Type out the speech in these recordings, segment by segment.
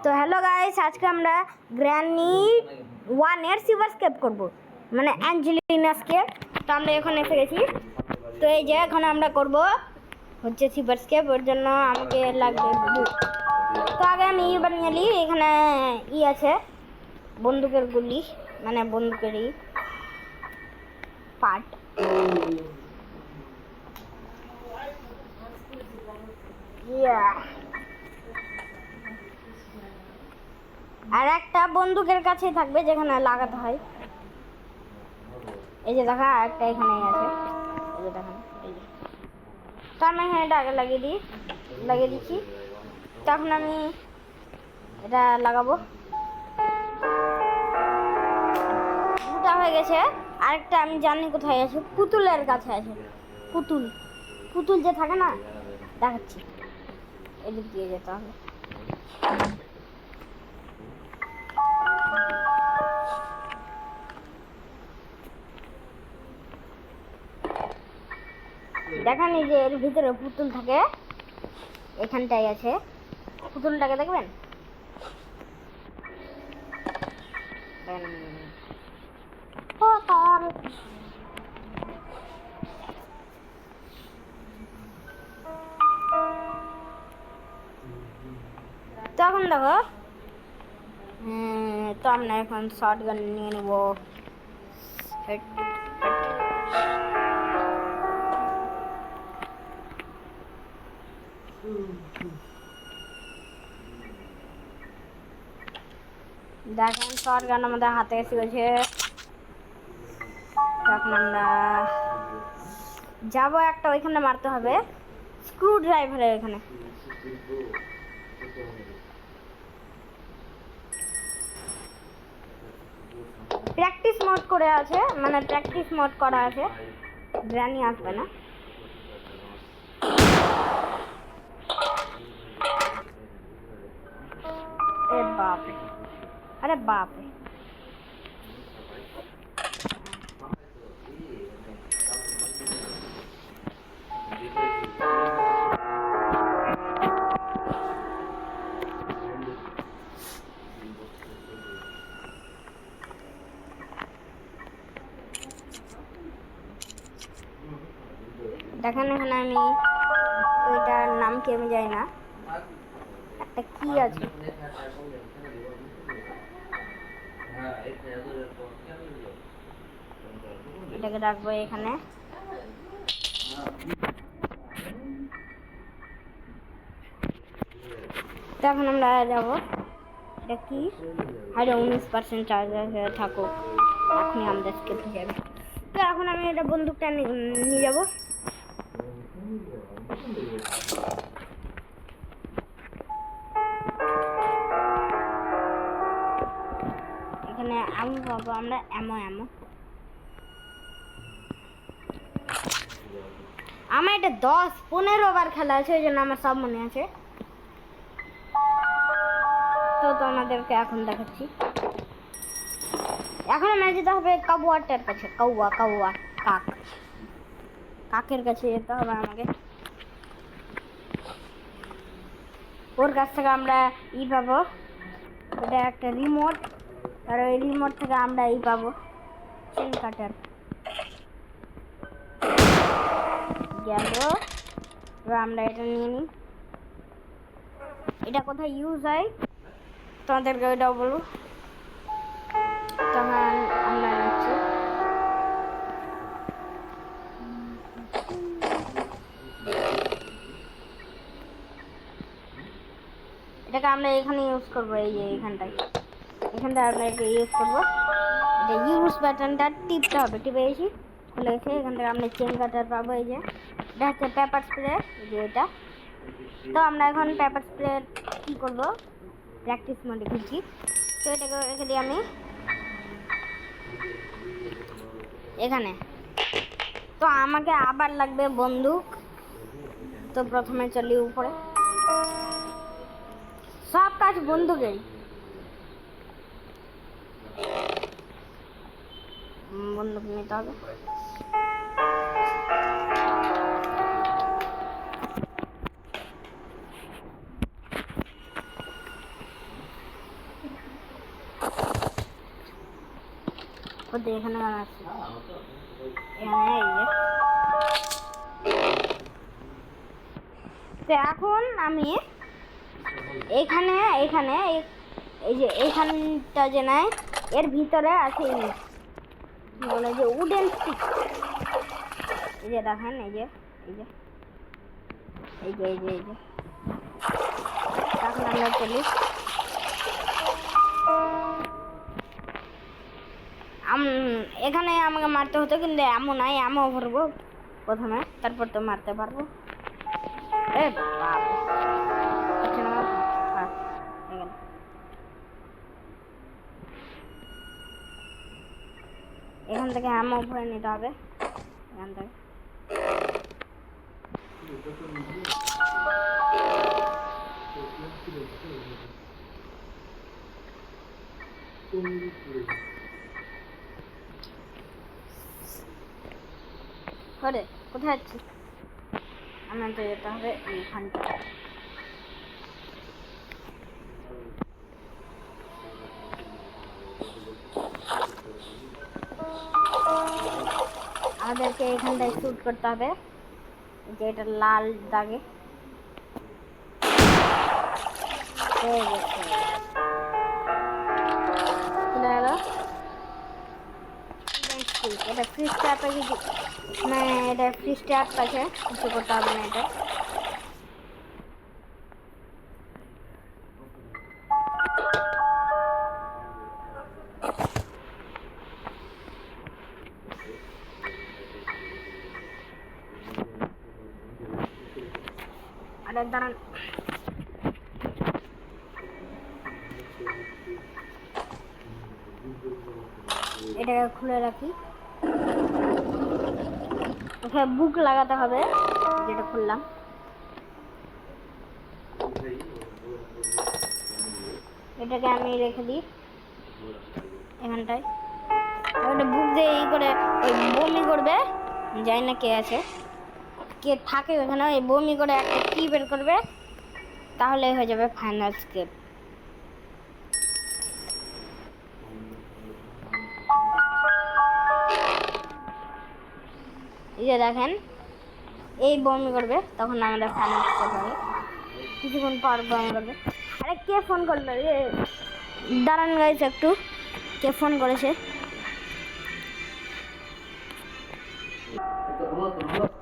তো hello guys, আজকে আমরা গ্র্যানি 1 এর সিভার স্কেপ করব, মানে অ্যাঞ্জেলিনা স্কেপ। তো আমরা এখানে এসে গেছি। তো এই যে এখন আমরা করব হচ্ছে সিভার স্কেপ। ওর জন্য আমাকে লাগবে বুক। তো আগে আমি বানিয়ে নিই। এখানে আছে বন্দুকের গুলি, মানে বন্দুকেরই পার্ট। আর একটা বন্দুকের কাছে থাকবে যেখানে লাগাতে হয়। এই যে দেখা একটা এখানেই আছে, এই যে দেখেন, এই যে। তো আমি এখানে এটা আগে লাগিয়ে দিচ্ছি। তখন আমি এটা লাগাবো। দুটা হয়ে গেছে। আরেকটা আমি জানি কোথায় আছে, পুতুলের কাছে আছে। পুতুল যে থাকে না, দেখাচ্ছি। এদিক দিয়ে যেতে হবে। দেখেন এই যে এর ভিতরে পুতুল থাকে, এখানটাই আছে। পুতুলটাকে দেখবেন, তখন দেখো। তো আমরা এখন শর্ট গান নিয়ে নেব। দেখেন শর্ট গান আমাদের হাতে এসে গেছে। এখন আমরা যাবো একটা ওইখানে মারতে হবে, স্ক্রু ড্রাইভারের এখানে। প্র্যাকটিস মোড করে আছে, মানে প্র্যাকটিস মোড করা আছে, গ্র্যানি আসবে না। আরে বাপ রে। দেখেন এখানে আমি ওইটার নাম কি আমি জানি না, একটা কি আছে। এটাকে রাখবো এখানে। তখন আমরা যাবো। এটা কি? আরে 19% চার্জ থাকুক, এখনই আমাদের স্কেপ হয়ে যাবে। তো এখন আমি এটা বন্দুকটা নিয়ে যাবো। এখানে আমো পাবো আমরা, এমো আমার এটা 10-15 বার খেলা আছে, ওই জন্য আমার সব মনে আছে। তো তোমাদেরকে এখন দেখাচ্ছি। এখন আমরা যেতে হবে কাউয়াটার কাছে। কাউয়া কাকের কাছে যেতে হবে আমাকে। ওর কাছ থেকে আমরা পাবো, এটা একটা রিমোট। আর ওই রিমোট থেকে আমরা পাবো চেন কাটার। গেল। এবার আমরা এটা নিয়ে নিই। এটা কোথায় ইউজ হয় তোমাদেরকে ওইটাও বলবো। তখন আমরা নিচ্ছি। এটাকে আমরা এখানে ইউজ করবো, এই যে এখানটায় আমরা এটা ইউজ করবো। এটা ইউজ বাটনটা টিপতে হবে, টিপে এসে খুলে গেছে। এখান থেকে আমরা চেন কাটার পাবো। এই যে এটা হচ্ছে পেপার স্প্রে, এই যে এটা। তো আমরা এখন পেপার স্প্রে কী করবো, প্র্যাকটিস মোডে খুঁজছি। তো এটাকে রেখে দিই আমি এখানে। তো আমাকে আবার লাগবে বন্দুক। তো প্রথমে চলি উপরে, সব কাজ বন্দুকেই। বন্দুক নিতে হবে। ওতে এখানে বানাচ্ছি এখানে এই যে। তো এখন আমি এখানে এখানে এই যে এইখানটা যে নাই এর ভিতরে আছে বলে যে উডেন স্টিক। এই যে দেখেন এই যে এই যে এই যে এই যে এই যে এখন আমরা চলি। এখানে আমাকে মারতে হতো কিন্তু এমন নাই, এমন ভরবো প্রথমে তারপর তো মারতে পারবো। এখান থেকে আমও ভরে নিতে হবে এখান থেকে। আরে কোথায় আছি আমার? তো যেতে হবে এইখানটা। আমাদেরকে এখানটায় শুট করতে হবে, যে এটা লাল দাগে এটা ফ্রি স্টার প্যাকেজ, মানে এটা ফ্রি স্টার প্যাকেজ, কিছু করতে হবে না এটা। আরে দাঁড়ান, এটাকে খুলে রাখি। ওকে বুক লাগাতে হবে, যেটা খুললাম। এটাকে আমি রেখে দিই এখানটায়। ওটা বুক দিয়ে এই করে ওই বমি করবে, যাই না কে আছে কে থাকে ওখানে, ওই বমি করে একটা কি বের করবে, তাহলে হয়ে যাবে ফাইনাল স্কেপ। এই যে দেখেন এই বমি করবে, তখন আমরা ফাইনাল স্কেপ হবে। কিছুক্ষণ পর বমি করবে। আরে কে ফোন করলো? দাঁড়ান গাইস একটু, কে ফোন করেছে?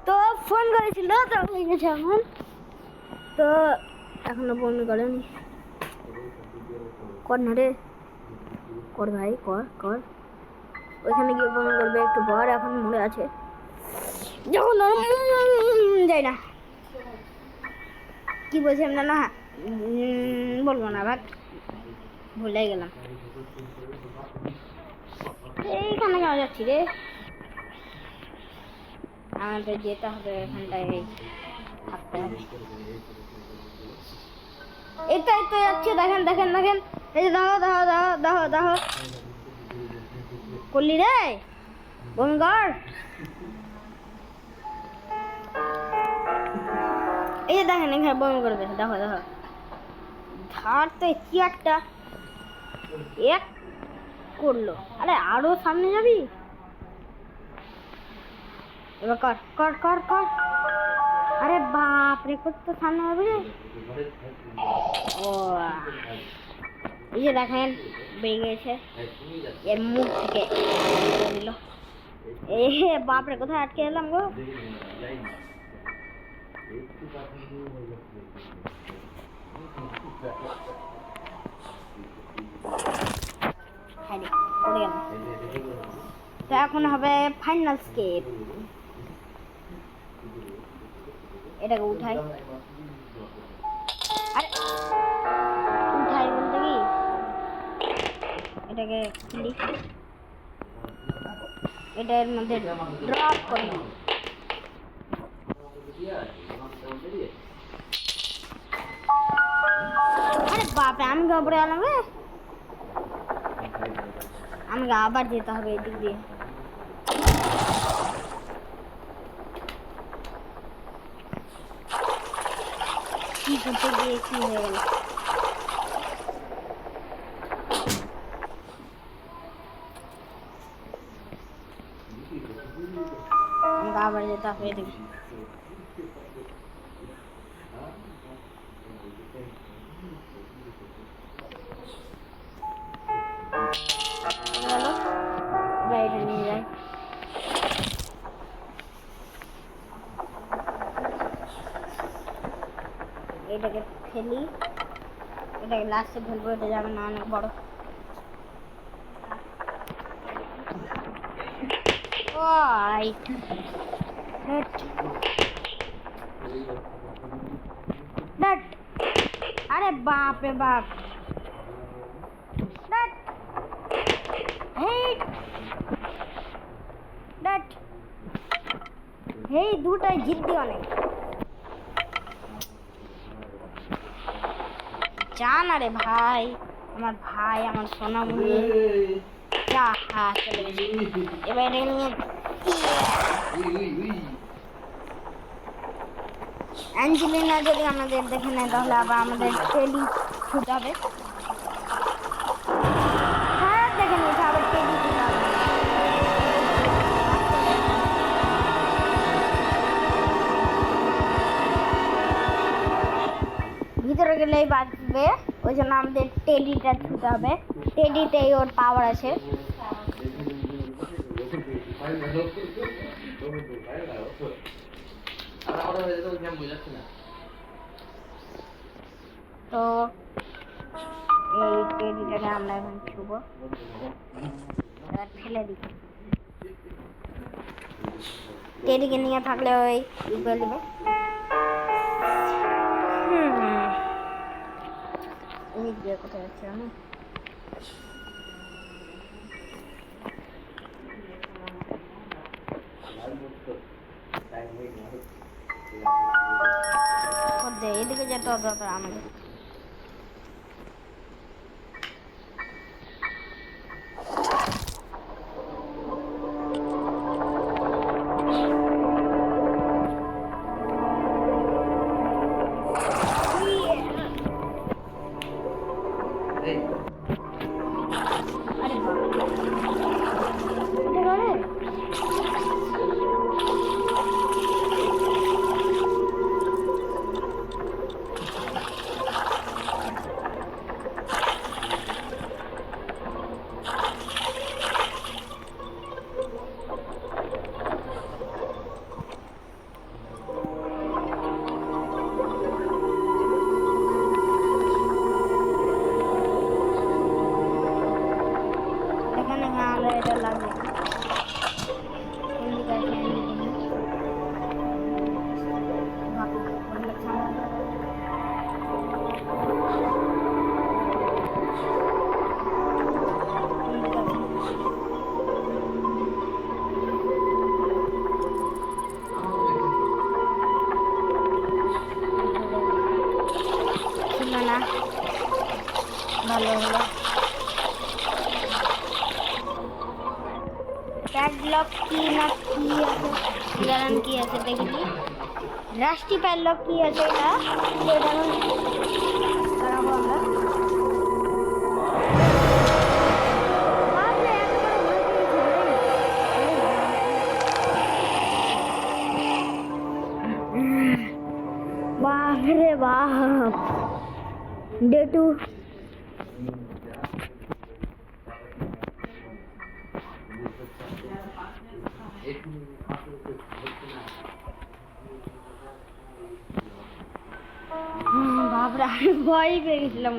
তো ফোন করেছিল, তো হয়ে গেছে এখন। তো এখনো বমি করেনি। কর না রে, কর ভাই, কর কর। ওইখানে গিয়ে বমি করবে একটু পর, এখন মরে আছে যখন যাই না। কি বলছিলাম না, না বলবো না, ভাত ভুলে গেলাম। এইখানে কেন যাচ্ছি রে? আমাদের যেতে হবে এখানটায়, থাকতে হবে। এই তো যাচ্ছে, দেখেন দেখেন দেখেন, এই যে দাও দাও দাও দাও দাও করলি রে বঙ্গার। এই যে দেখেন এখানে বমি করবে, দেখো দেখো ধারতে কি একটা এক করলো। আরে আরো সামনে যাবি, এবার কর কর কর কর। আরে বাপ রে, কত সামনে হবে রে। ও এই যে দেখেন বেরিয়ে গেছে এর মুখ থেকে দিল। এ বাপ রে, কোথায় আটকে এলাম গো? পড়ে গেল। তো এখন হবে ফাইনাল স্কেপ। এটাকে উঠাই, আরে উঠাই বলতে কি, এটাকে খুলি, এটার মধ্যে ড্রপ করি। আরে বাপরে, আমি ঘাবড়ে গেলাম রে। আমাকে আবার যেতে হবে এদিক দিয়ে। কি করতে গিয়ে কি হয়ে গেল? আবার যেতে হবে এদিকে। বাইরে নিয়ে যাই। এটাকে ফেলি, এটাকে লাস্টে ফেলবো, এটা যাবে না অনেক বড়। अरे बाप रे बाप হেই দুটাই জিদ্দি অনেক। জান আরে ভাই, আমার ভাই, আমার সোনামণি যা। হ্যাঁ চলে গেছি। এবার এটা নিয়ে অ্যাঞ্জেলিনা যদি আমাদের দেখে নেয় তাহলে আবার আমাদের টেলি ছুটে হবে। হ্যাঁ দেখে নিয়েছে, আবার টেলি ছুটে হবে। ভিতরে গেলেই বাঁচবে, ওই জন্য আমাদের টেডিটা ছুটে হবে। টেডিতেই ওর পাওয়ার আছে। তো এই টেডিটাকে আমরা এখন ছুবো, এবার ফেলে দিই। টেডিকে নিয়ে থাকলে ওই ফেলে দিবে। এই যে কোথায় যাচ্ছে আমি, এদিকে যেতে হবে আমাদের। ভালো হলো। প্যাডলক কি না কি আছে, গারান কি আছে দেখি। রাষ্ট্রি প্যাডলক কি আছে এটা, এটা খারাপ আমরা। বাপ রে বাপ, ডে 2 বাপরে, আমি ভয় পেয়ে গেছিলাম।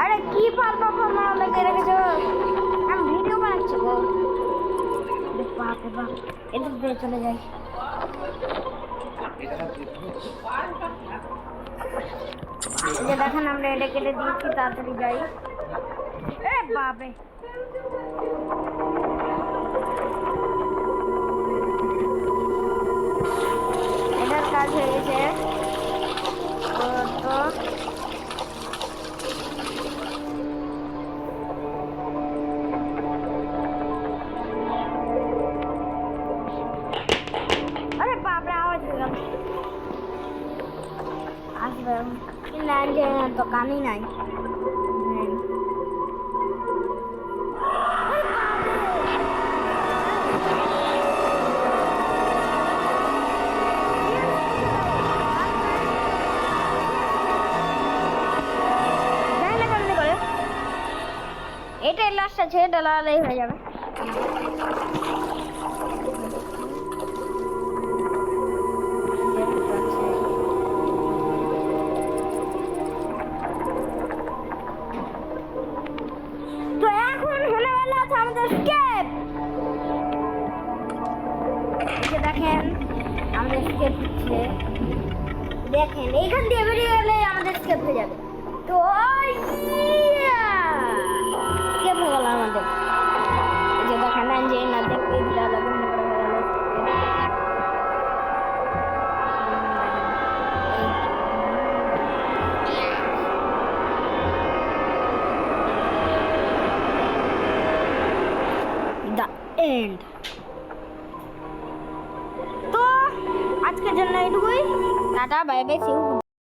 अरे की पापा मामा लगे রেখেছো, আমি ভিডিও বানাচ্ছি গো। বাপ রে বাপ, এদিক দিয়ে চলে যাই। এই যে দেখেন আমরা এটা কেটে দিয়েছি, তাড়াতাড়ি যাই। এ বাপরে, এটার কাজ হয়ে গেছে। তো আরে বাপরে, আওয়াজ হয়ে গেল। আসবে তো কানই নাই। এটাই লাস্ট আছে, এটা লাগালেই হয়ে যাবে। তো এখন হলে ভালো আছে আমাদের স্কেপ। দেখেন আমাদের স্কেপ হচ্ছে, দেখেন এইখান দিয়ে বেরিয়ে গেলে আমাদের স্কেপ হয়ে যাবে। তো স্কেপ হয়ে গেল আমাদের। এই যে দেখেন যে না দেখতে the end. তো আজকের জন্য এইটুকুই। Tata, bye bye, see you.